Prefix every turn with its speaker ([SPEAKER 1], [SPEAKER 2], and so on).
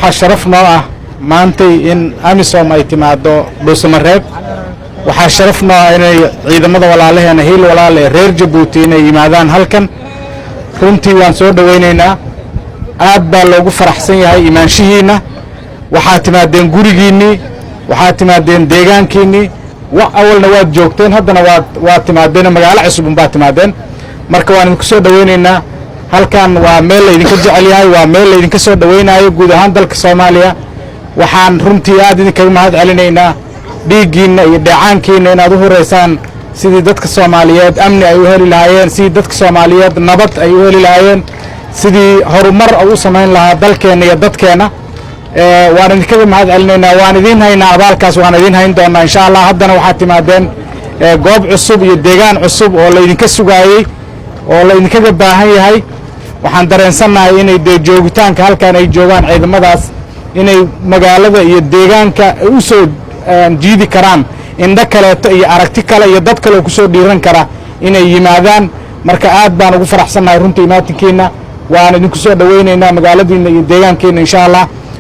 [SPEAKER 1] waxaa sharaf noo ah maantay in amisom ay timaado dhuusamareeb waxaa sharaf noo ah inay ciidamada walaalaheena hiil walaale reer Jabuuti inay yimaadaan halkan runtii waan soo dhaweynaynaa aad baa loogu faraxsan yahay imaanshihiina waxaa timaadeen gurigiinii waxaa timaadeen deegaankiinii awalna waad joogteen haddana waad timaadeen magaalo cusub baa timaadeen marka waan idinku soo dhaweynaynaa halkan waa meel la idinka jecel yahay waa meel la idinka soo dhaweynayo guud ahaan dalka Soomaaliya waxaan runtii aad idinkaga mahad celinaynaa dhiigiina iyo dheecaankiina inaad u horeysaan sidii dadka Soomaaliyeed amni ay u heli lahaayeen sidii dadka Soomaaliyeed nabad ay u heli lahaayeen sidii horumar u sameyn lahaa dalkeena iyo dadkeena waan idinkaga mahad celinaynaa waan idin haynaa abaalkaas waan idin hayn doonaa insha Allah haddana waxaad timaadeen goob cusub iyo deegaan cusub oo la idinka sugaayay oo la idinkaga baahan yahay waxaan dareensanahay inay joogitaanka halkan ay joogaan ciidamadaas inay magaalada iyo deegaanka u soo jiidi karaan indha kaleeto iyo aragti kale iyo dad kale ku soo dhiiran kara inay yimaadaan marka aad baan ugu faraxsanahay runtii imaatinkiina waan idinku soo dhaweynaynaa magaaladiina iyo deegaankiina insha Allah